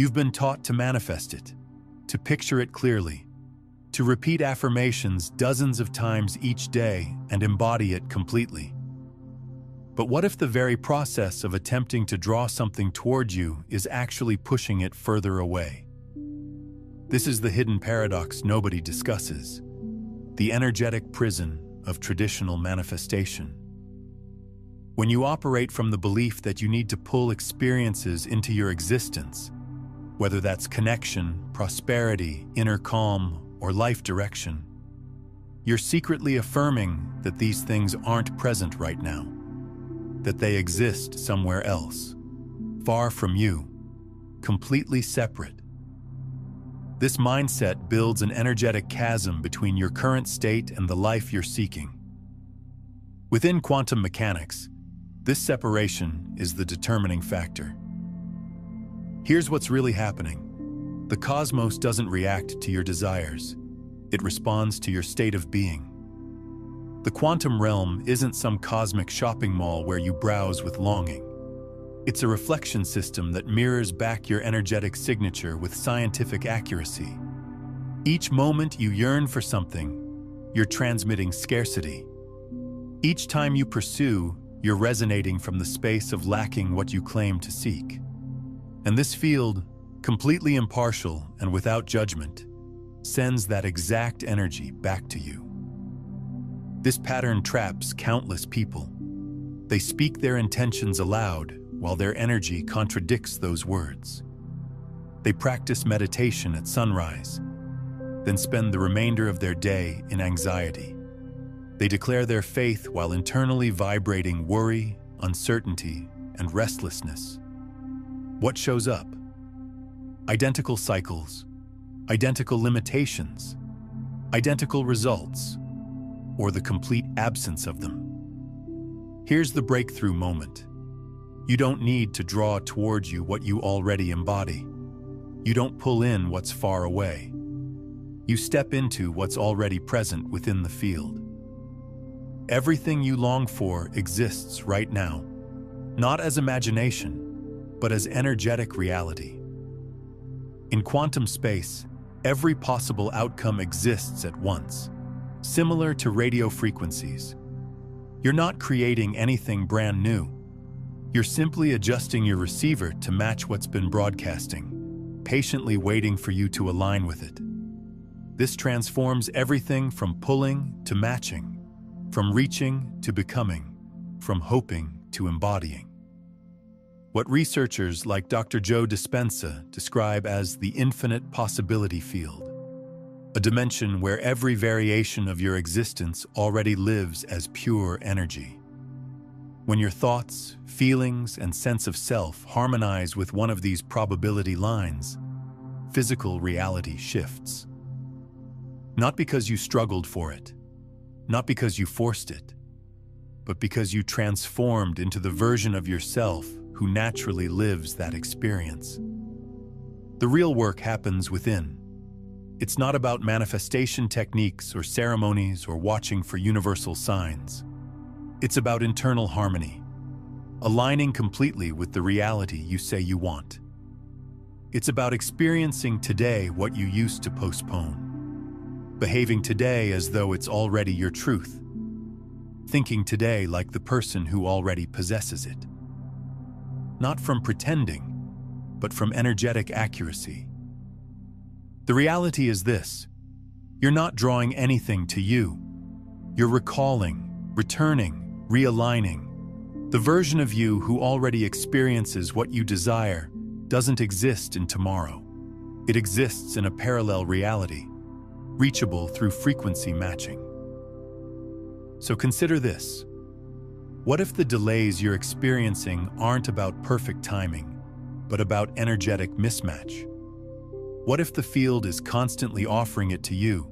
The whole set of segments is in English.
You've been taught to manifest it, to picture it clearly, to repeat affirmations dozens of times each day and embody it completely. But what if the very process of attempting to draw something toward you is actually pushing it further away? This is the hidden paradox nobody discusses, the energetic prison of traditional manifestation. When you operate from the belief that you need to pull experiences into your existence, whether that's connection, prosperity, inner calm, or life direction, you're secretly affirming that these things aren't present right now, that they exist somewhere else, far from you, completely separate. This mindset builds an energetic chasm between your current state and the life you're seeking. Within quantum mechanics, this separation is the determining factor. Here's what's really happening. The cosmos doesn't react to your desires. It responds to your state of being. The quantum realm isn't some cosmic shopping mall where you browse with longing. It's a reflection system that mirrors back your energetic signature with scientific accuracy. Each moment you yearn for something, you're transmitting scarcity. Each time you pursue, you're resonating from the space of lacking what you claim to seek. And this field, completely impartial and without judgment, sends that exact energy back to you. This pattern traps countless people. They speak their intentions aloud while their energy contradicts those words. They practice meditation at sunrise, then spend the remainder of their day in anxiety. They declare their faith while internally vibrating worry, uncertainty, and restlessness. What shows up? Identical cycles, identical limitations, identical results, or the complete absence of them. Here's the breakthrough moment. You don't need to draw towards you what you already embody. You don't pull in what's far away. You step into what's already present within the field. Everything you long for exists right now, not as imagination, but as energetic reality. In quantum space, every possible outcome exists at once, similar to radio frequencies. You're not creating anything brand new. You're simply adjusting your receiver to match what's been broadcasting, patiently waiting for you to align with it. This transforms everything from pulling to matching, from reaching to becoming, from hoping to embodying. What researchers like Dr. Joe Dispenza describe as the infinite possibility field, a dimension where every variation of your existence already lives as pure energy. When your thoughts, feelings, and sense of self harmonize with one of these probability lines, physical reality shifts. Not because you struggled for it, not because you forced it, but because you transformed into the version of yourself who naturally lives that experience. The real work happens within. It's not about manifestation techniques or ceremonies or watching for universal signs. It's about internal harmony, aligning completely with the reality you say you want. It's about experiencing today what you used to postpone, behaving today as though it's already your truth, thinking today like the person who already possesses it. Not from pretending, but from energetic accuracy. The reality is this: you're not drawing anything to you. You're recalling, returning, realigning. The version of you who already experiences what you desire doesn't exist in tomorrow. It exists in a parallel reality, reachable through frequency matching. So consider this. What if the delays you're experiencing aren't about perfect timing, but about energetic mismatch? What if the field is constantly offering it to you,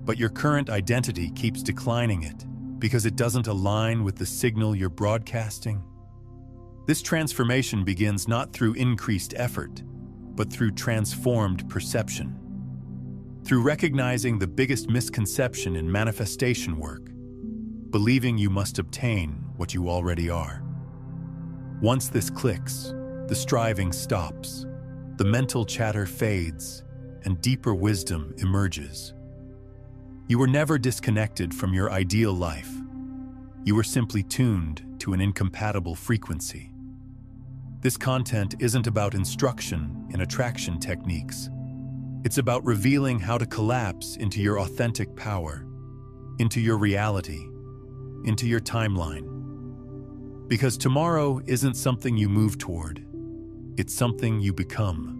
but your current identity keeps declining it because it doesn't align with the signal you're broadcasting? This transformation begins not through increased effort, but through transformed perception. Through recognizing the biggest misconception in manifestation work, believing you must obtain what you already are. Once this clicks, the striving stops. the mental chatter fades and deeper wisdom emerges. You were never disconnected from your ideal life. You were simply tuned to an incompatible frequency. This content isn't about instruction in attraction techniques. It's about revealing how to collapse into your authentic power, into your reality, into your timeline. Because tomorrow isn't something you move toward, it's something you become.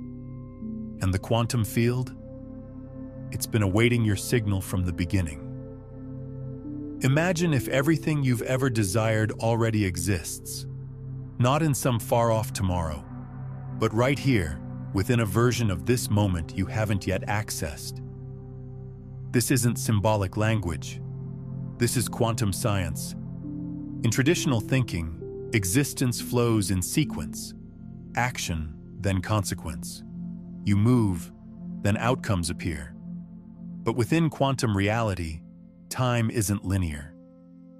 And the quantum field? It's been awaiting your signal from the beginning. Imagine if everything you've ever desired already exists, not in some far-off tomorrow, but right here, within a version of this moment you haven't yet accessed. This isn't symbolic language. This is quantum science. In traditional thinking, existence flows in sequence, action, then consequence. You move, then outcomes appear. But within quantum reality, time isn't linear.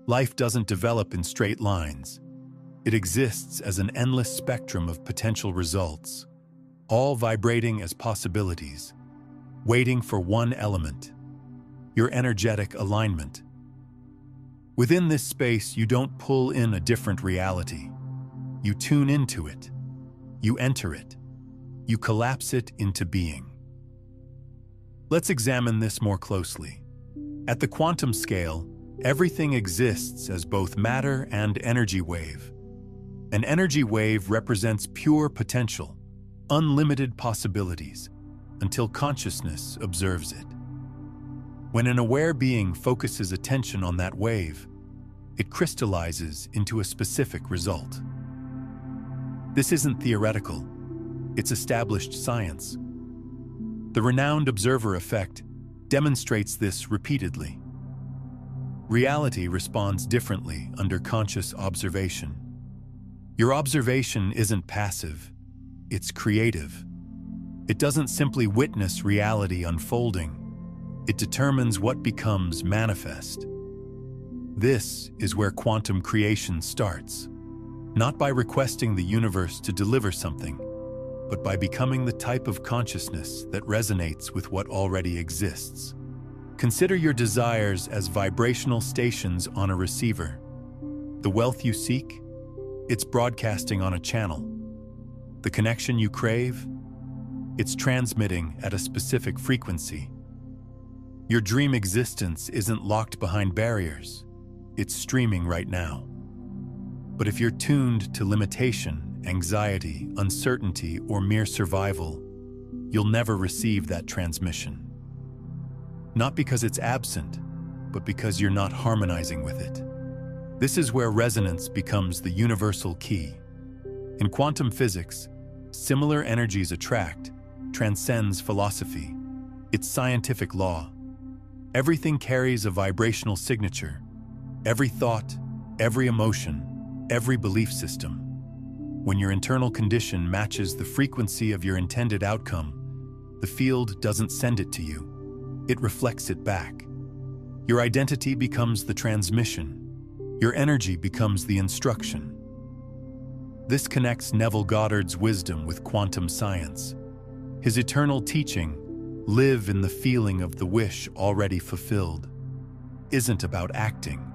Life doesn't develop in straight lines. It exists as an endless spectrum of potential results, all vibrating as possibilities, waiting for one element: your energetic alignment. Within this space, you don't pull in a different reality. You tune into it. You enter it. You collapse it into being. Let's examine this more closely. At the quantum scale, everything exists as both matter and energy wave. An energy wave represents pure potential, unlimited possibilities, until consciousness observes it. When an aware being focuses attention on that wave, it crystallizes into a specific result. This isn't theoretical, it's established science. The renowned observer effect demonstrates this repeatedly. Reality responds differently under conscious observation. Your observation isn't passive, it's creative. It doesn't simply witness reality unfolding, it determines what becomes manifest. This is where quantum creation starts, not by requesting the universe to deliver something, but by becoming the type of consciousness that resonates with what already exists. Consider your desires as vibrational stations on a receiver. The wealth you seek? It's broadcasting on a channel. The connection you crave? It's transmitting at a specific frequency. Your dream existence isn't locked behind barriers. It's streaming right now. But if you're tuned to limitation, anxiety, uncertainty, or mere survival, you'll never receive that transmission. Not because it's absent, but because you're not harmonizing with it. This is where resonance becomes the universal key. In quantum physics, similar energies attract transcends philosophy. It's scientific law. Everything carries a vibrational signature. Every thought, every emotion, every belief system. When your internal condition matches the frequency of your intended outcome, the field doesn't send it to you. It reflects it back. Your identity becomes the transmission. Your energy becomes the instruction. This connects Neville Goddard's wisdom with quantum science. His eternal teaching, live in the feeling of the wish already fulfilled, isn't about acting.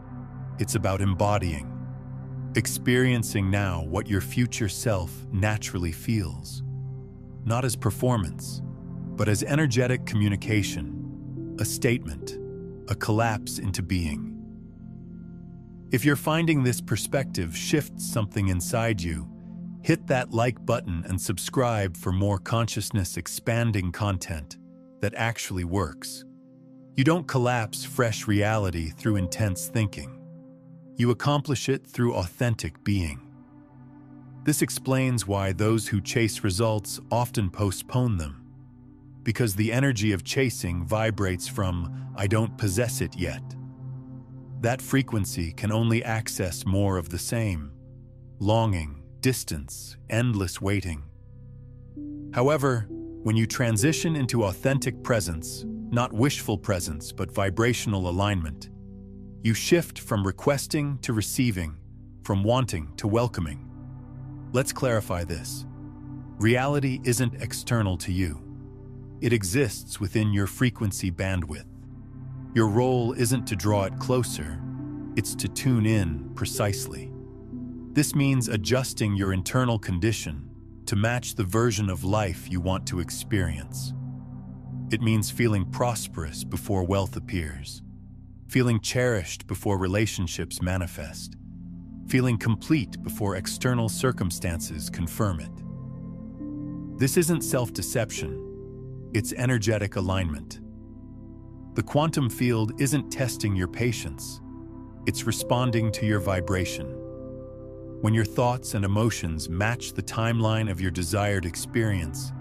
It's about embodying. Experiencing now what your future self naturally feels. Not as performance, but as energetic communication, a statement, a collapse into being. If you're finding this perspective shifts something inside you, hit that like button and subscribe for more consciousness-expanding content that actually works. You don't collapse fresh reality through intense thinking. You accomplish it through authentic being. This explains why those who chase results often postpone them, because the energy of chasing vibrates from "I don't possess it yet." That frequency can only access more of the same: longing, distance, endless waiting. However, when you transition into authentic presence, not wishful presence but vibrational alignment, you shift from requesting to receiving, from wanting to welcoming. Let's clarify this. Reality isn't external to you. It exists within your frequency bandwidth. Your role isn't to draw it closer, it's to tune in precisely. This means adjusting your internal condition to match the version of life you want to experience. It means feeling prosperous before wealth appears, feeling cherished before relationships manifest, feeling complete before external circumstances confirm it. This isn't self-deception, it's energetic alignment. The quantum field isn't testing your patience, it's responding to your vibration. When your thoughts and emotions match the timeline of your desired experience,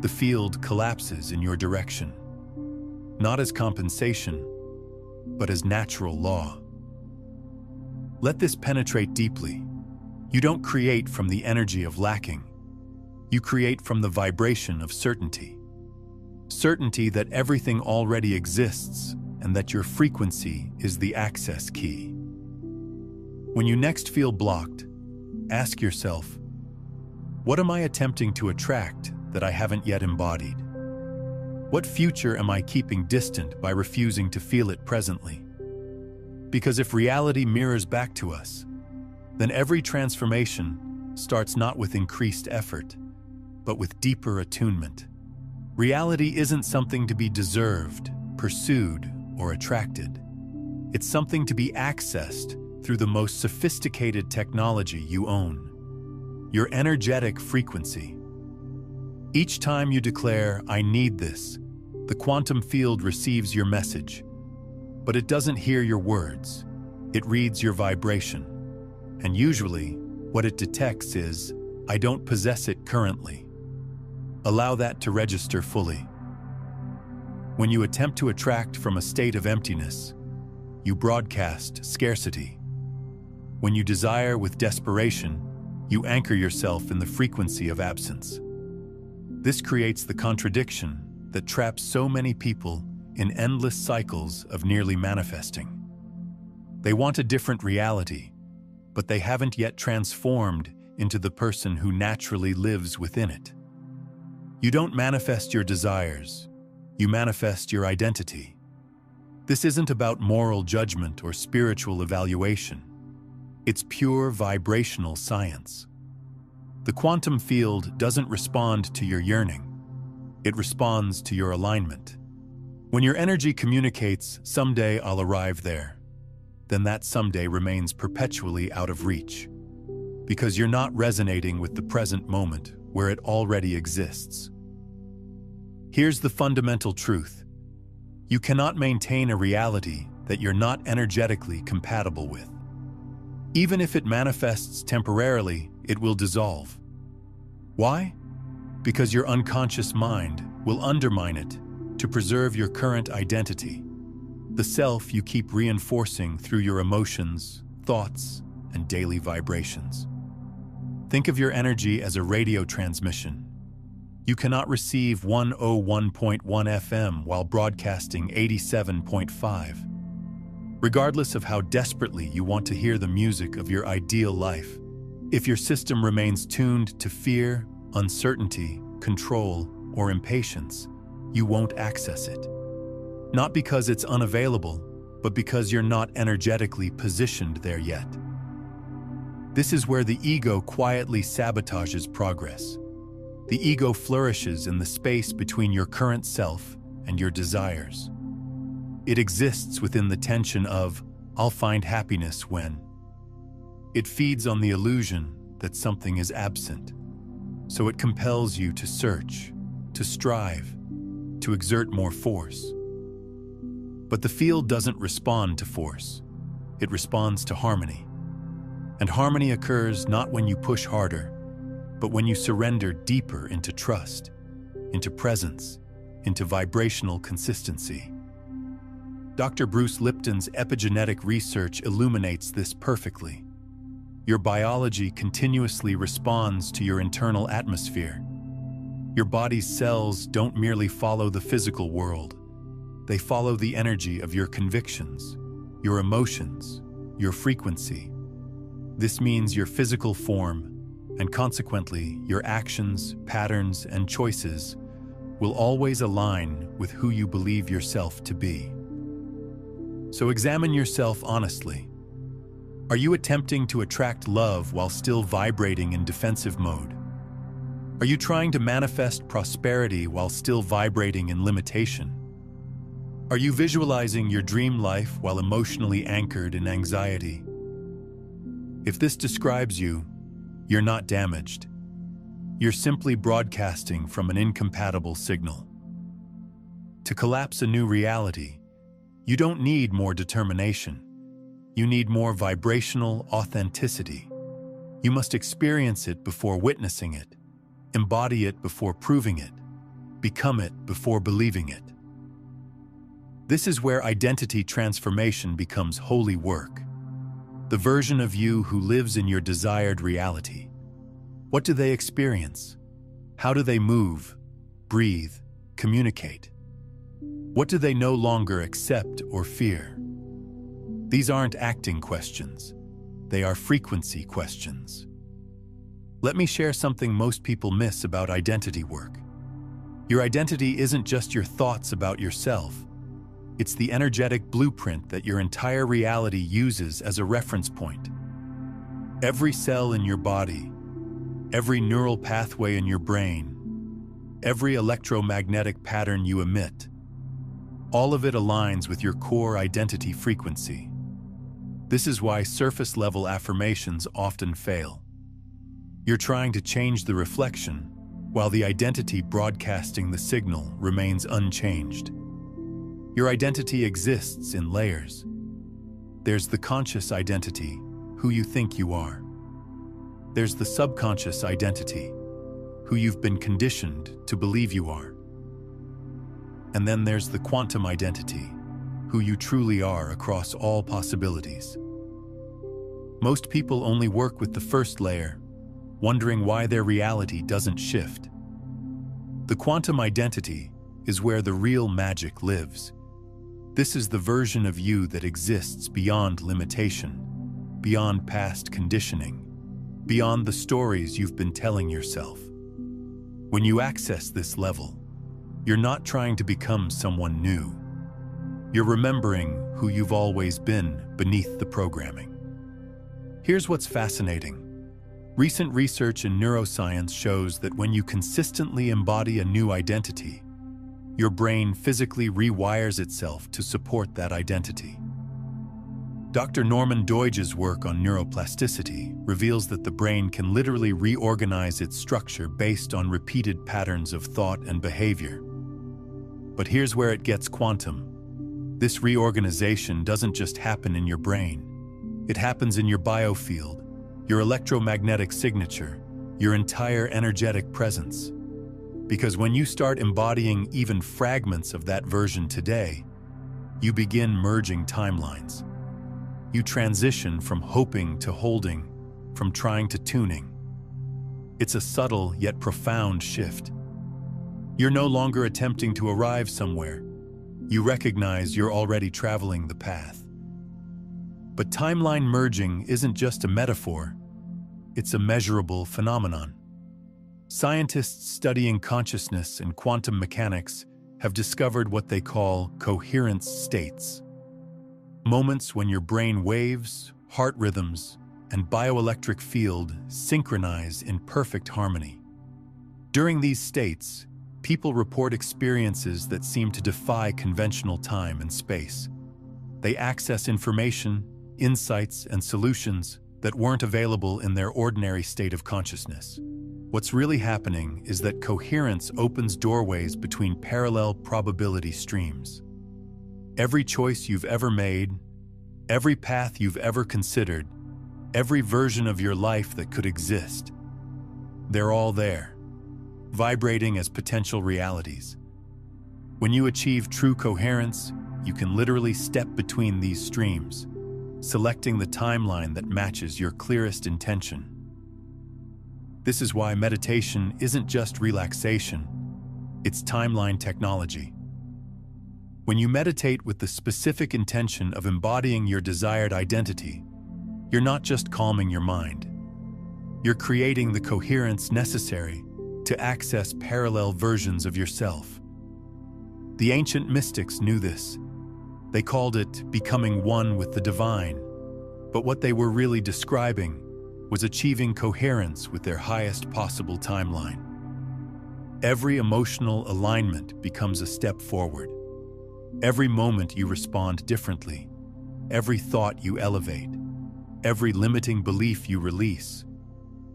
the field collapses in your direction, not as compensation, but as natural law. Let this penetrate deeply. You don't create from the energy of lacking. You create from the vibration of certainty. Certainty that everything already exists and that your frequency is the access key. When you next feel blocked, ask yourself, what am I attempting to attract that I haven't yet embodied? What future am I keeping distant by refusing to feel it presently? Because if reality mirrors back to us, then every transformation starts not with increased effort, but with deeper attunement. Reality isn't something to be deserved, pursued, or attracted. It's something to be accessed through the most sophisticated technology you own, your energetic frequency. Each time you declare, "I need this," the quantum field receives your message, but it doesn't hear your words. It reads your vibration. And usually, what it detects is, "I don't possess it currently." Allow that to register fully. When you attempt to attract from a state of emptiness, you broadcast scarcity. When you desire with desperation, you anchor yourself in the frequency of absence. This creates the contradiction that traps so many people in endless cycles of nearly manifesting. They want a different reality, but they haven't yet transformed into the person who naturally lives within it. You don't manifest your desires, you manifest your identity. This isn't about moral judgment or spiritual evaluation. It's pure vibrational science. The quantum field doesn't respond to your yearning. It responds to your alignment. When your energy communicates, "Someday I'll arrive there," then that someday remains perpetually out of reach, because you're not resonating with the present moment where it already exists. Here's the fundamental truth. You cannot maintain a reality that you're not energetically compatible with. Even if it manifests temporarily, it will dissolve. Why? Because your unconscious mind will undermine it to preserve your current identity, the self you keep reinforcing through your emotions, thoughts, and daily vibrations. Think of your energy as a radio transmission. You cannot receive 101.1 FM while broadcasting 87.5. Regardless of how desperately you want to hear the music of your ideal life, if your system remains tuned to fear, uncertainty, control, or impatience, you won't access it. Not because it's unavailable, but because you're not energetically positioned there yet. This is where the ego quietly sabotages progress. The ego flourishes in the space between your current self and your desires. It exists within the tension of, "I'll find happiness when." It feeds on the illusion that something is absent, so it compels you to search, to strive, to exert more force. But the field doesn't respond to force. It responds to harmony. And harmony occurs not when you push harder, but when you surrender deeper into trust, into presence, into vibrational consistency. Dr. Bruce Lipton's epigenetic research illuminates this perfectly. Your biology continuously responds to your internal atmosphere. Your body's cells don't merely follow the physical world. They follow the energy of your convictions, your emotions, your frequency. This means your physical form, and consequently, your actions, patterns, and choices will always align with who you believe yourself to be. So examine yourself honestly. Are you attempting to attract love while still vibrating in defensive mode? Are you trying to manifest prosperity while still vibrating in limitation? Are you visualizing your dream life while emotionally anchored in anxiety? If this describes you, you're not damaged. You're simply broadcasting from an incompatible signal. To collapse a new reality, you don't need more determination. You need more vibrational authenticity. You must experience it before witnessing it, embody it before proving it, become it before believing it. This is where identity transformation becomes holy work. The version of you who lives in your desired reality. What do they experience? How do they move, breathe, communicate? What do they no longer accept or fear? These aren't acting questions. They are frequency questions. Let me share something most people miss about identity work. Your identity isn't just your thoughts about yourself. It's the energetic blueprint that your entire reality uses as a reference point. Every cell in your body, every neural pathway in your brain, every electromagnetic pattern you emit, all of it aligns with your core identity frequency. This is why surface-level affirmations often fail. You're trying to change the reflection, while the identity broadcasting the signal remains unchanged. Your identity exists in layers. There's the conscious identity, who you think you are. There's the subconscious identity, who you've been conditioned to believe you are. And then there's the quantum identity, who you truly are across all possibilities. Most people only work with the first layer, wondering why their reality doesn't shift. The quantum identity is where the real magic lives. This is the version of you that exists beyond limitation, beyond past conditioning, beyond the stories you've been telling yourself. When you access this level, you're not trying to become someone new. You're remembering who you've always been beneath the programming. Here's what's fascinating. Recent research in neuroscience shows that when you consistently embody a new identity, your brain physically rewires itself to support that identity. Dr. Norman Doidge's work on neuroplasticity reveals that the brain can literally reorganize its structure based on repeated patterns of thought and behavior. But here's where it gets quantum. This reorganization doesn't just happen in your brain. It happens in your biofield, your electromagnetic signature, your entire energetic presence. Because when you start embodying even fragments of that version today, you begin merging timelines. You transition from hoping to holding, from trying to tuning. It's a subtle yet profound shift. You're no longer attempting to arrive somewhere. You recognize you're already traveling the path. But timeline merging isn't just a metaphor, it's a measurable phenomenon. Scientists studying consciousness and quantum mechanics have discovered what they call coherence states. Moments when your brain waves, heart rhythms, and bioelectric field synchronize in perfect harmony. During these states, people report experiences that seem to defy conventional time and space. They access information, insights, and solutions that weren't available in their ordinary state of consciousness. What's really happening is that coherence opens doorways between parallel probability streams. Every choice you've ever made, every path you've ever considered, every version of your life that could exist, they're all there, vibrating as potential realities. When you achieve true coherence, you can literally step between these streams, selecting the timeline that matches your clearest intention. This is why meditation isn't just relaxation, it's timeline technology. When you meditate with the specific intention of embodying your desired identity, you're not just calming your mind. You're creating the coherence necessary to access parallel versions of yourself. The ancient mystics knew this. They called it becoming one with the divine, but what they were really describing was achieving coherence with their highest possible timeline. Every emotional alignment becomes a step forward. Every moment you respond differently. Every thought you elevate. Every limiting belief you release.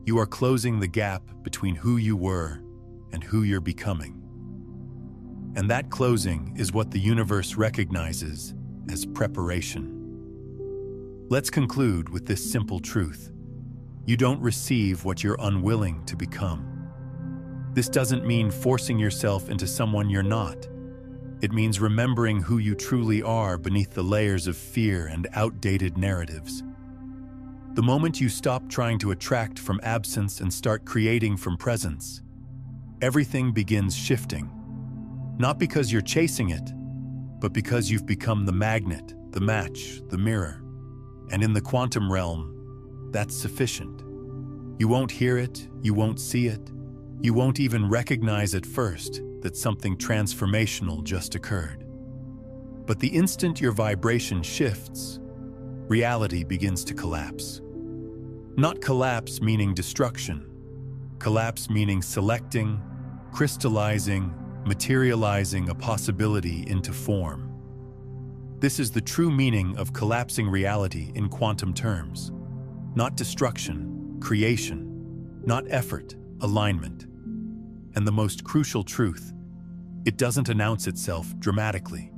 You are closing the gap between who you were and who you're becoming. And that closing is what the universe recognizes as preparation. Let's conclude with this simple truth. You don't receive what you're unwilling to become. This doesn't mean forcing yourself into someone you're not. It means remembering who you truly are beneath the layers of fear and outdated narratives. The moment you stop trying to attract from absence and start creating from presence, everything begins shifting. Not because you're chasing it, but because you've become the magnet, the match, the mirror. And in the quantum realm, that's sufficient. You won't hear it, you won't see it, you won't even recognize at first that something transformational just occurred. But the instant your vibration shifts, reality begins to collapse. Not collapse meaning destruction. Collapse meaning selecting, crystallizing, materializing a possibility into form. This is the true meaning of collapsing reality in quantum terms. Not destruction, creation, not effort, alignment. And the most crucial truth, it doesn't announce itself dramatically.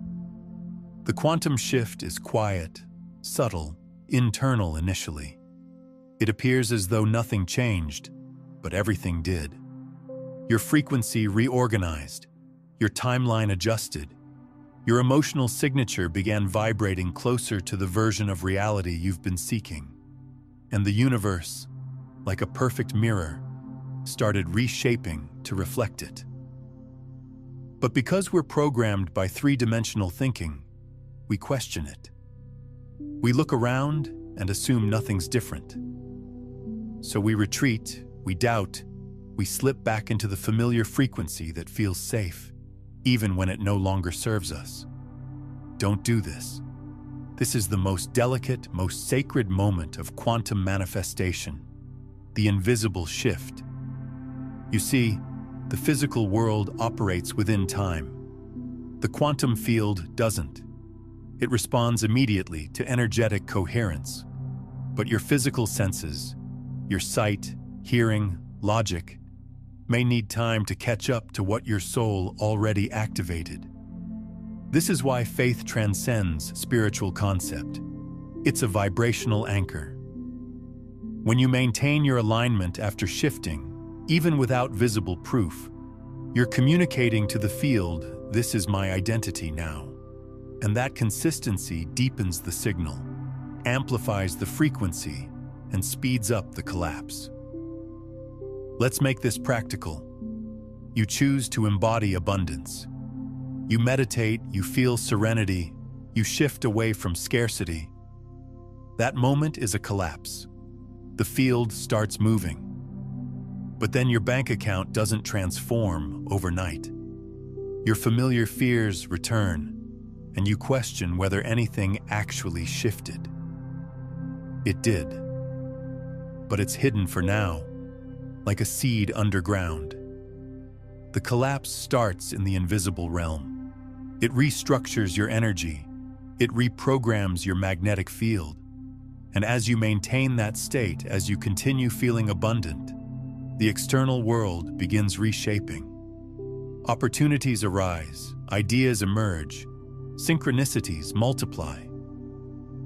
The quantum shift is quiet, subtle, internal initially. It appears as though nothing changed, but everything did. Your frequency reorganized, your timeline adjusted, your emotional signature began vibrating closer to the version of reality you've been seeking. And the universe, like a perfect mirror, started reshaping to reflect it. But because we're programmed by three-dimensional thinking, we question it. We look around and assume nothing's different. So we retreat, we doubt, we slip back into the familiar frequency that feels safe, even when it no longer serves us. Don't do this. This is the most delicate, most sacred moment of quantum manifestation, the invisible shift. You see, the physical world operates within time. The quantum field doesn't. It responds immediately to energetic coherence. But your physical senses, your sight, hearing, logic, may need time to catch up to what your soul already activated. This is why faith transcends spiritual concept. It's a vibrational anchor. When you maintain your alignment after shifting, even without visible proof, you're communicating to the field, this is my identity now. And that consistency deepens the signal, amplifies the frequency, and speeds up the collapse. Let's make this practical. You choose to embody abundance. You meditate, you feel serenity, you shift away from scarcity. That moment is a collapse. The field starts moving. But then your bank account doesn't transform overnight. Your familiar fears return, and you question whether anything actually shifted. It did. But it's hidden for now, like a seed underground. The collapse starts in the invisible realm. It restructures your energy. It reprograms your magnetic field. And as you maintain that state, as you continue feeling abundant, the external world begins reshaping. Opportunities arise, ideas emerge, synchronicities multiply.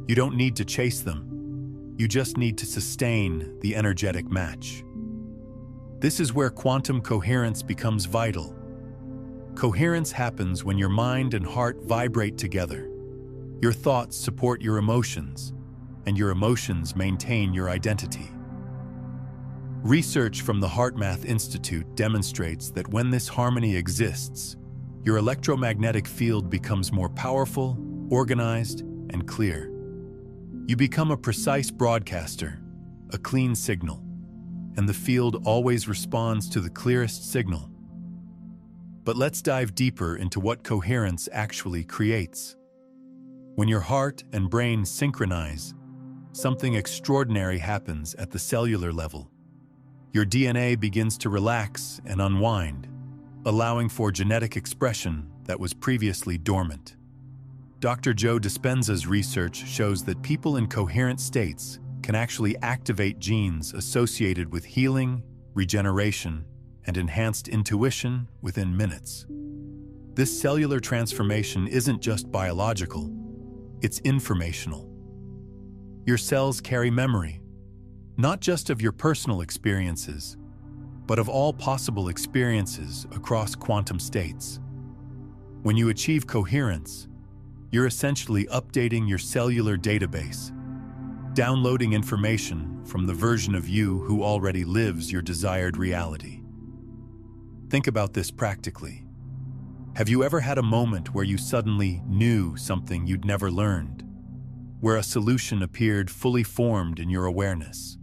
You don't need to chase them. You just need to sustain the energetic match. This is where quantum coherence becomes vital. Coherence happens when your mind and heart vibrate together. Your thoughts support your emotions, and your emotions maintain your identity. Research from the HeartMath Institute demonstrates that when this harmony exists, your electromagnetic field becomes more powerful, organized, and clear. You become a precise broadcaster, a clean signal. and the field always responds to the clearest signal. But let's dive deeper into what coherence actually creates. When your heart and brain synchronize, something extraordinary happens at the cellular level. Your DNA begins to relax and unwind, allowing for genetic expression that was previously dormant. Dr. Joe Dispenza's research shows that people in coherent states can actually activate genes associated with healing, regeneration, and enhanced intuition within minutes. This cellular transformation isn't just biological, it's informational. Your cells carry memory, not just of your personal experiences, but of all possible experiences across quantum states. When you achieve coherence, you're essentially updating your cellular database, downloading information from the version of you who already lives your desired reality. Think about this practically. Have you ever had a moment where you suddenly knew something you'd never learned, where a solution appeared fully formed in your awareness,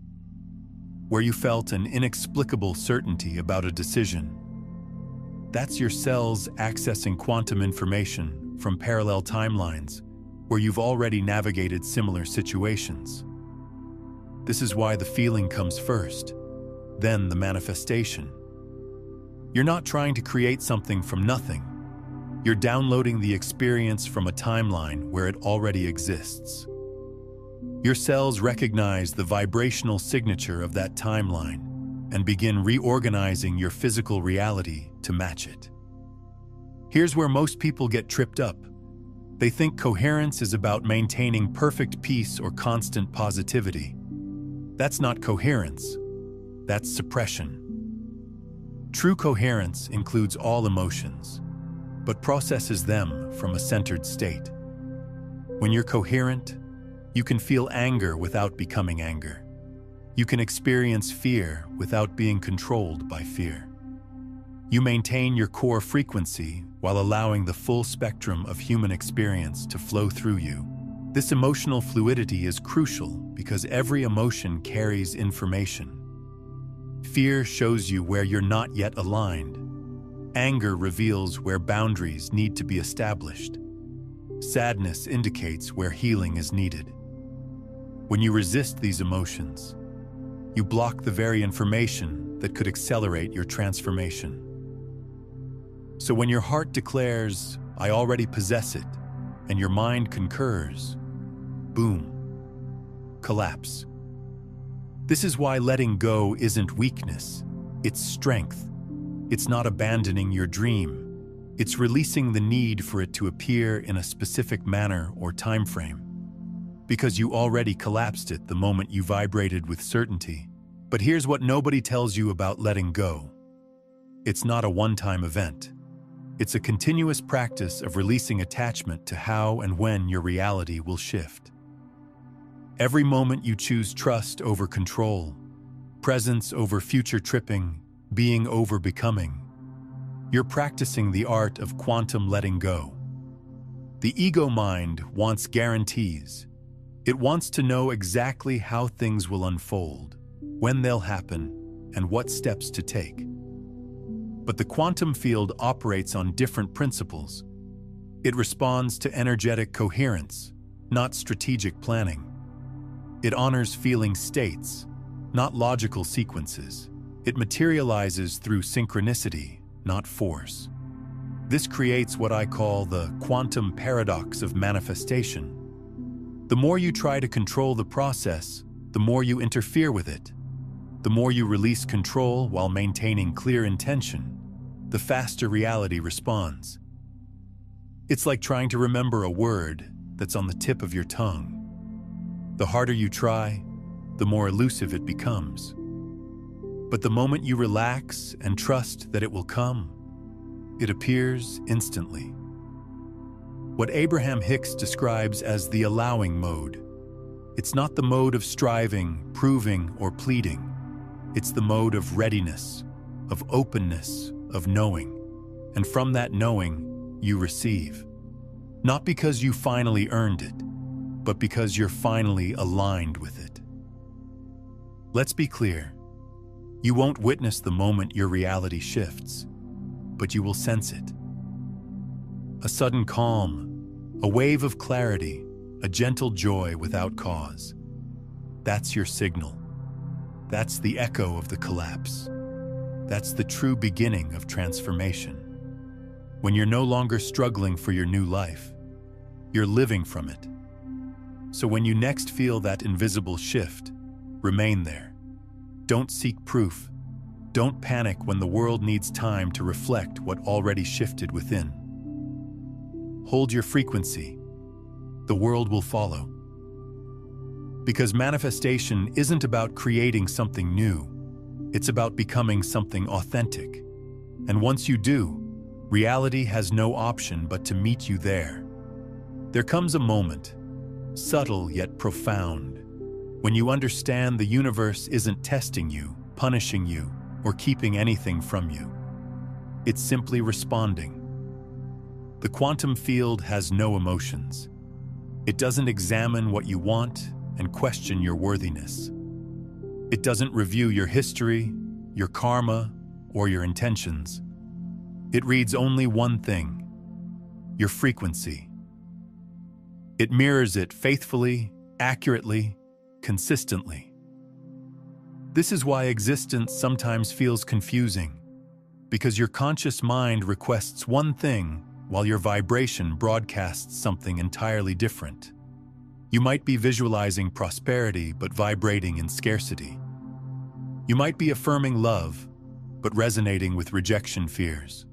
where you felt an inexplicable certainty about a decision? That's your cells accessing quantum information from parallel timelines where you've already navigated similar situations. This is why the feeling comes first, then the manifestation. You're not trying to create something from nothing. You're downloading the experience from a timeline where it already exists. Your cells recognize the vibrational signature of that timeline and begin reorganizing your physical reality to match it. Here's where most people get tripped up. They think coherence is about maintaining perfect peace or constant positivity. That's not coherence. That's suppression. True coherence includes all emotions, but processes them from a centered state. When you're coherent, you can feel anger without becoming anger. You can experience fear without being controlled by fear. You maintain your core frequency while allowing the full spectrum of human experience to flow through you. This emotional fluidity is crucial because every emotion carries information. Fear shows you where you're not yet aligned. Anger reveals where boundaries need to be established. Sadness indicates where healing is needed. When you resist these emotions, you block the very information that could accelerate your transformation. So when your heart declares, "I already possess it," and your mind concurs, boom, collapse. This is why letting go isn't weakness, it's strength. It's not abandoning your dream. It's releasing the need for it to appear in a specific manner or time frame. Because you already collapsed it the moment you vibrated with certainty. But here's what nobody tells you about letting go. It's not a one-time event. It's a continuous practice of releasing attachment to how and when your reality will shift. Every moment you choose trust over control, presence over future tripping, being over becoming, you're practicing the art of quantum letting go. The ego mind wants guarantees. It wants to know exactly how things will unfold, when they'll happen, and what steps to take. But the quantum field operates on different principles. It responds to energetic coherence, not strategic planning. It honors feeling states, not logical sequences. It materializes through synchronicity, not force. This creates what I call the quantum paradox of manifestation. The more you try to control the process, the more you interfere with it. The more you release control while maintaining clear intention, the faster reality responds. It's like trying to remember a word that's on the tip of your tongue. The harder you try, the more elusive it becomes. But the moment you relax and trust that it will come, it appears instantly. What Abraham Hicks describes as the allowing mode. It's not the mode of striving, proving, or pleading. It's the mode of readiness, of openness, of knowing. And from that knowing, you receive. Not because you finally earned it, but because you're finally aligned with it. Let's be clear. You won't witness the moment your reality shifts, but you will sense it. A sudden calm, a wave of clarity, a gentle joy without cause. That's your signal. That's the echo of the collapse. That's the true beginning of transformation. When you're no longer struggling for your new life, you're living from it. So when you next feel that invisible shift, remain there. Don't seek proof. Don't panic when the world needs time to reflect what already shifted within. Hold your frequency. The world will follow. Because manifestation isn't about creating something new. It's about becoming something authentic. And once you do, reality has no option but to meet you there. There comes a moment, subtle yet profound, when you understand the universe isn't testing you, punishing you, or keeping anything from you. It's simply responding. The quantum field has no emotions. It doesn't examine what you want and question your worthiness. It doesn't review your history, your karma, or your intentions. It reads only one thing: your frequency. It mirrors it faithfully, accurately, consistently. This is why existence sometimes feels confusing, because your conscious mind requests one thing while your vibration broadcasts something entirely different. You might be visualizing prosperity but vibrating in scarcity. You might be affirming love but resonating with rejection fears.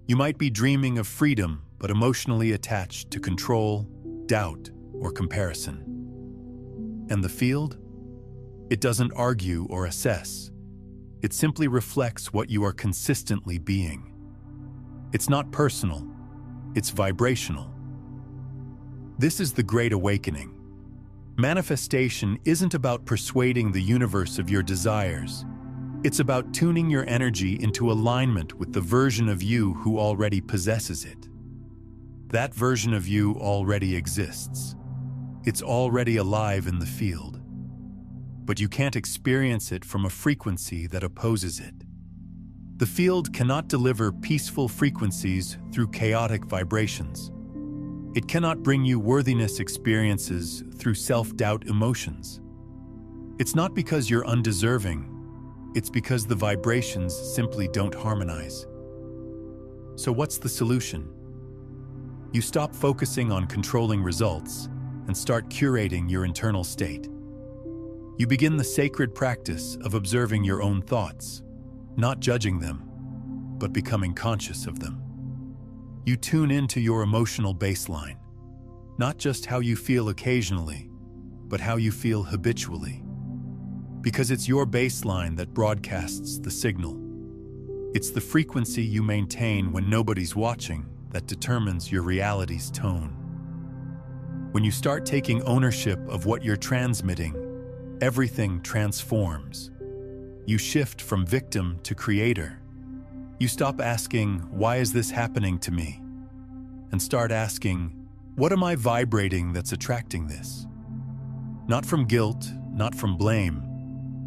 You might be dreaming of freedom but emotionally attached to control, doubt, or comparison. And the field? It doesn't argue or assess. It simply reflects what you are consistently being. It's not personal, it's vibrational. This is the Great Awakening. Manifestation isn't about persuading the universe of your desires. It's about tuning your energy into alignment with the version of you who already possesses it. That version of you already exists. It's already alive in the field. But you can't experience it from a frequency that opposes it. The field cannot deliver peaceful frequencies through chaotic vibrations. It cannot bring you worthiness experiences through self-doubt emotions. It's not because you're undeserving. It's because the vibrations simply don't harmonize. So what's the solution? You stop focusing on controlling results and start curating your internal state. You begin the sacred practice of observing your own thoughts, not judging them, but becoming conscious of them. You tune into your emotional baseline, not just how you feel occasionally, but how you feel habitually. Because it's your baseline that broadcasts the signal. It's the frequency you maintain when nobody's watching that determines your reality's tone. When you start taking ownership of what you're transmitting, everything transforms. You shift from victim to creator. You stop asking, "Why is this happening to me?" and start asking, "What am I vibrating that's attracting this?" Not from guilt, not from blame,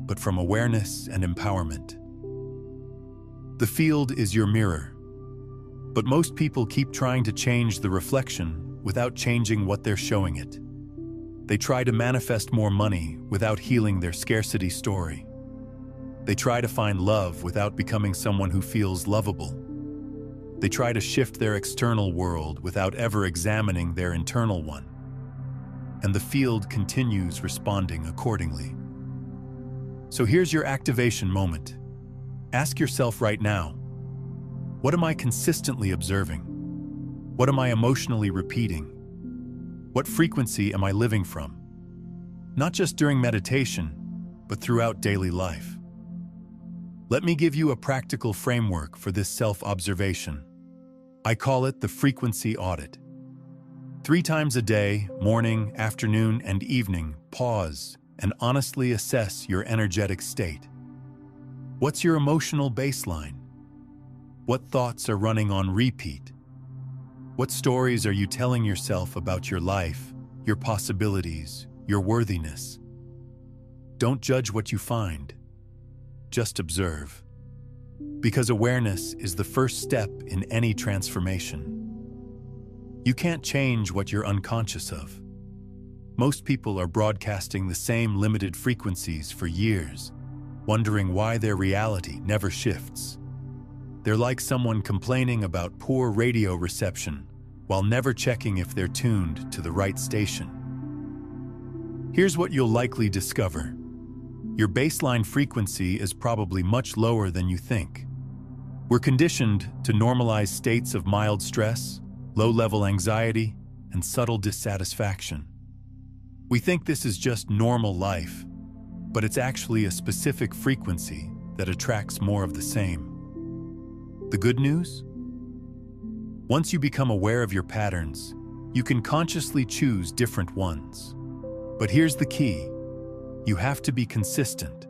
but from awareness and empowerment. The field is your mirror. But most people keep trying to change the reflection without changing what they're showing it. They try to manifest more money without healing their scarcity story. They try to find love without becoming someone who feels lovable. They try to shift their external world without ever examining their internal one. And the field continues responding accordingly. So here's your activation moment. Ask yourself right now, what am I consistently observing? What am I emotionally repeating? What frequency am I living from? Not just during meditation, but throughout daily life. Let me give you a practical framework for this self-observation. I call it the frequency audit. 3 times a day, morning, afternoon, and evening, pause and honestly assess your energetic state. What's your emotional baseline? What thoughts are running on repeat? What stories are you telling yourself about your life, your possibilities, your worthiness? Don't judge what you find. just observe. Because awareness is the first step in any transformation. You can't change what you're unconscious of. Most people are broadcasting the same limited frequencies for years, wondering why their reality never shifts. They're like someone complaining about poor radio reception while never checking if they're tuned to the right station. Here's what you'll likely discover. Your baseline frequency is probably much lower than you think. We're conditioned to normalize states of mild stress, low-level anxiety, and subtle dissatisfaction. We think this is just normal life, but it's actually a specific frequency that attracts more of the same. The good news? Once you become aware of your patterns, you can consciously choose different ones. But here's the key. You have to be consistent.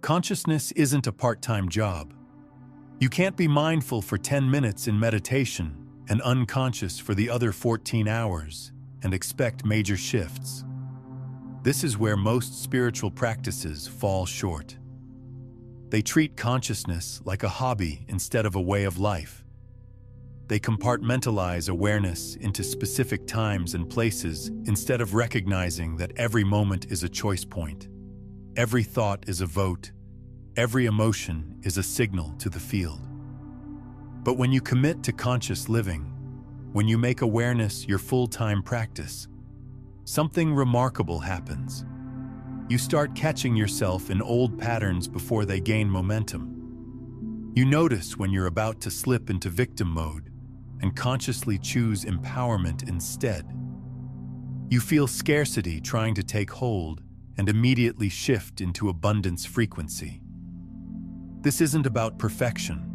Consciousness isn't a part-time job. You can't be mindful for 10 minutes in meditation and unconscious for the other 14 hours and expect major shifts. This is where most spiritual practices fall short. They treat consciousness like a hobby instead of a way of life. They compartmentalize awareness into specific times and places instead of recognizing that every moment is a choice point. Every thought is a vote. Every emotion is a signal to the field. But when you commit to conscious living, when you make awareness your full-time practice, something remarkable happens. You start catching yourself in old patterns before they gain momentum. You notice when you're about to slip into victim mode and consciously choose empowerment instead. You feel scarcity trying to take hold and immediately shift into abundance frequency. This isn't about perfection.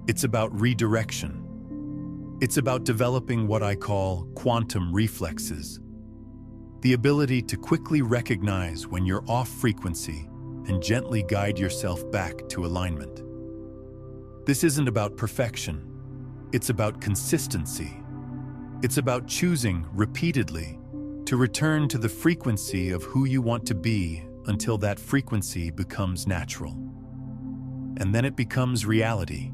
It's about redirection. It's about developing what I call quantum reflexes, the ability to quickly recognize when you're off frequency and gently guide yourself back to alignment. This isn't about perfection. It's about consistency. It's about choosing repeatedly to return to the frequency of who you want to be until that frequency becomes natural. And then it becomes reality.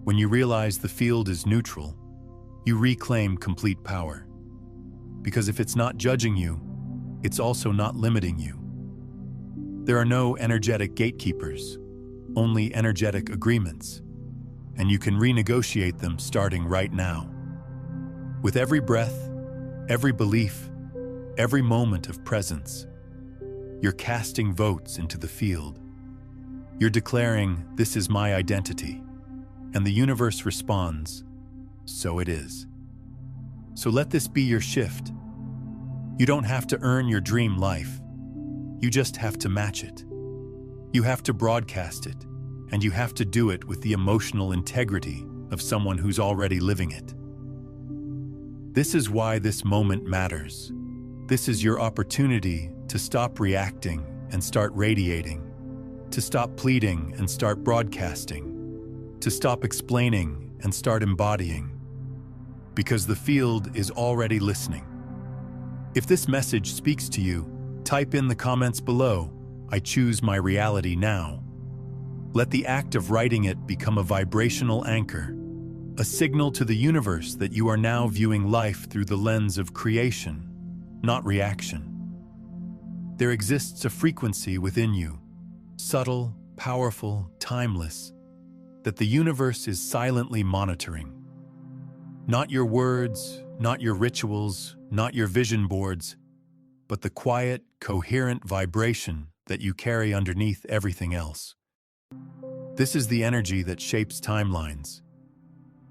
When you realize the field is neutral, you reclaim complete power. Because if it's not judging you, it's also not limiting you. There are no energetic gatekeepers, only energetic agreements, and you can renegotiate them starting right now. With every breath, every belief, every moment of presence, you're casting votes into the field. You're declaring, "This is my identity," and the universe responds, "So it is." So let this be your shift. You don't have to earn your dream life. You just have to match it. You have to broadcast it, and you have to do it with the emotional integrity of someone who's already living it. This is why this moment matters. This is your opportunity to stop reacting and start radiating, to stop pleading and start broadcasting, to stop explaining and start embodying, because the field is already listening. If this message speaks to you, type in the comments below, "I choose my reality now." Let the act of writing it become a vibrational anchor, a signal to the universe that you are now viewing life through the lens of creation, not reaction. There exists a frequency within you, subtle, powerful, timeless, that the universe is silently monitoring. Not your words, not your rituals, not your vision boards, but the quiet, coherent vibration that you carry underneath everything else. This is the energy that shapes timelines.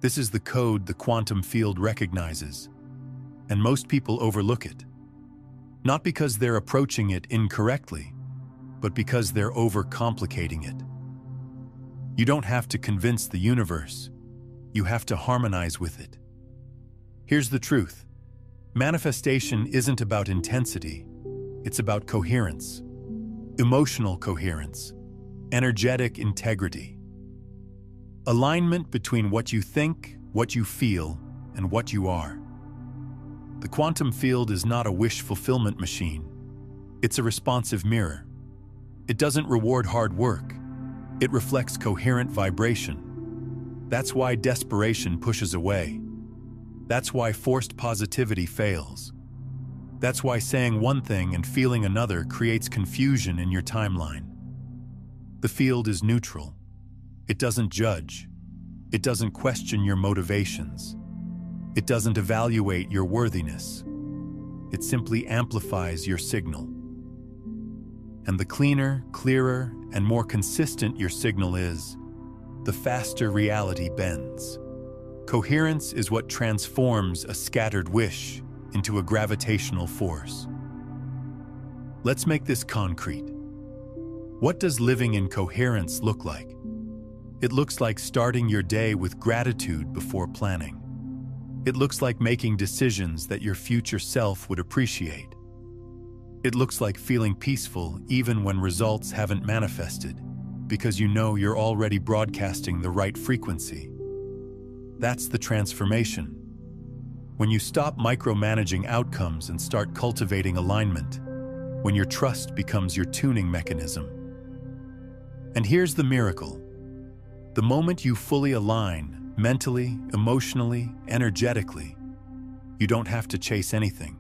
This is the code the quantum field recognizes, and most people overlook it. Not because they're approaching it incorrectly, but because they're overcomplicating it. You don't have to convince the universe. You have to harmonize with it. Here's the truth. Manifestation isn't about intensity. It's about coherence, emotional coherence, energetic integrity. Alignment between what you think, what you feel, and what you are. The quantum field is not a wish fulfillment machine. It's a responsive mirror. It doesn't reward hard work. It reflects coherent vibration. That's why desperation pushes away. That's why forced positivity fails. That's why saying one thing and feeling another creates confusion in your timeline. The field is neutral. It doesn't judge. It doesn't question your motivations. It doesn't evaluate your worthiness. It simply amplifies your signal. And the cleaner, clearer, and more consistent your signal is, the faster reality bends. Coherence is what transforms a scattered wish into a gravitational force. Let's make this concrete. What does living in coherence look like? It looks like starting your day with gratitude before planning. It looks like making decisions that your future self would appreciate. It looks like feeling peaceful even when results haven't manifested, because you know you're already broadcasting the right frequency. That's the transformation. When you stop micromanaging outcomes and start cultivating alignment, when your trust becomes your tuning mechanism. And here's the miracle. The moment you fully align, mentally, emotionally, energetically, you don't have to chase anything.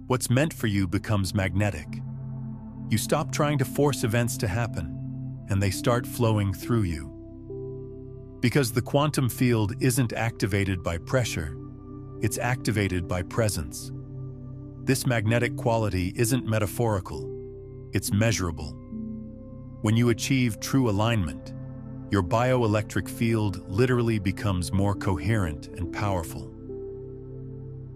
What's meant for you becomes magnetic. You stop trying to force events to happen, and they start flowing through you. Because the quantum field isn't activated by pressure, it's activated by presence. This magnetic quality isn't metaphorical, it's measurable. When you achieve true alignment, your bioelectric field literally becomes more coherent and powerful.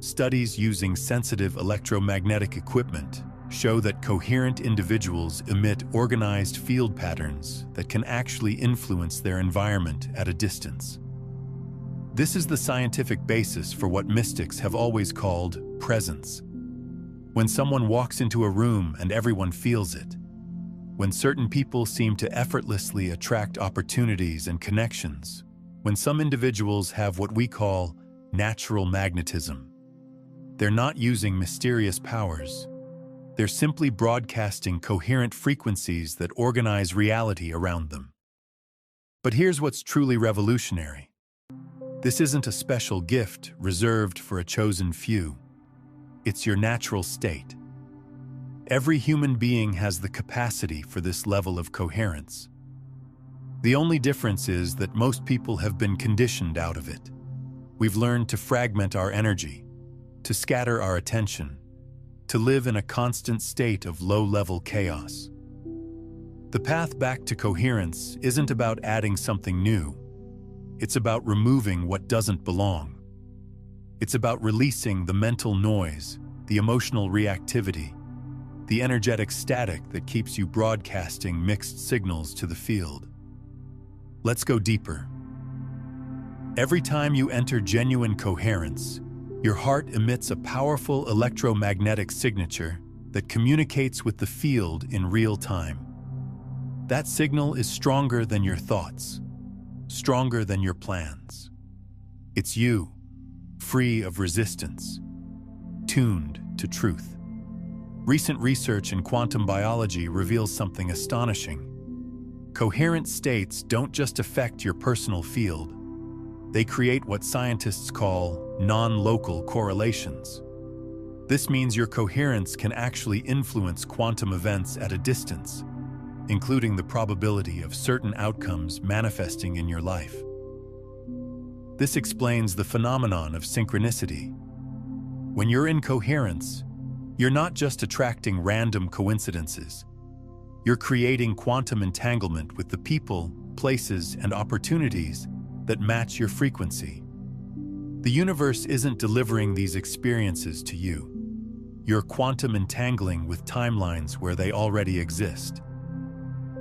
Studies using sensitive electromagnetic equipment show that coherent individuals emit organized field patterns that can actually influence their environment at a distance. This is the scientific basis for what mystics have always called presence. When someone walks into a room and everyone feels it, when certain people seem to effortlessly attract opportunities and connections, when some individuals have what we call natural magnetism, they're not using mysterious powers. They're simply broadcasting coherent frequencies that organize reality around them. But here's what's truly revolutionary. This isn't a special gift reserved for a chosen few. It's your natural state. Every human being has the capacity for this level of coherence. The only difference is that most people have been conditioned out of it. We've learned to fragment our energy, to scatter our attention, to live in a constant state of low-level chaos. The path back to coherence isn't about adding something new. It's about removing what doesn't belong. It's about releasing the mental noise, the emotional reactivity, the energetic static that keeps you broadcasting mixed signals to the field. Let's go deeper. Every time you enter genuine coherence, your heart emits a powerful electromagnetic signature that communicates with the field in real time. That signal is stronger than your thoughts, stronger than your plans. It's you, free of resistance, tuned to truth. Recent research in quantum biology reveals something astonishing. Coherent states don't just affect your personal field. They create what scientists call non-local correlations. This means your coherence can actually influence quantum events at a distance, including the probability of certain outcomes manifesting in your life. This explains the phenomenon of synchronicity. When you're in coherence, you're not just attracting random coincidences. You're creating quantum entanglement with the people, places, and opportunities that match your frequency. The universe isn't delivering these experiences to you. You're quantum entangling with timelines where they already exist.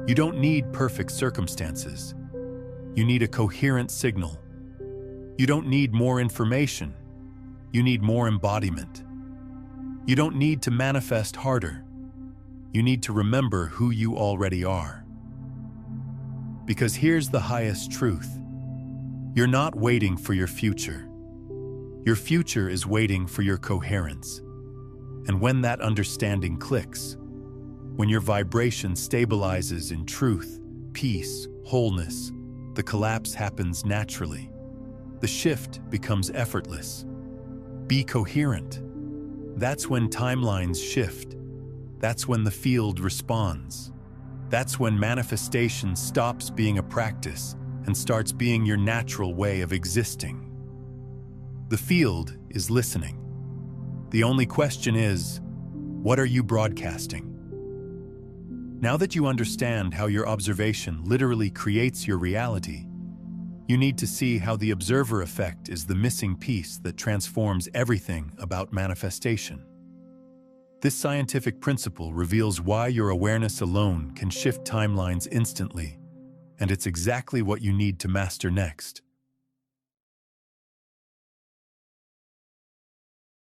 You don't need perfect circumstances. You need a coherent signal. You don't need more information. You need more embodiment. You don't need to manifest harder. You need to remember who you already are. Because here's the highest truth. You're not waiting for your future. Your future is waiting for your coherence. And when that understanding clicks, When your vibration stabilizes in truth, peace, wholeness, the collapse happens naturally. The shift becomes effortless. Be coherent. That's when timelines shift. That's when the field responds. That's when manifestation stops being a practice and starts being your natural way of existing. The field is listening. The only question is, what are you broadcasting? Now that you understand how your observation literally creates your reality, you need to see how the observer effect is the missing piece that transforms everything about manifestation. This scientific principle reveals why your awareness alone can shift timelines instantly, and it's exactly what you need to master next.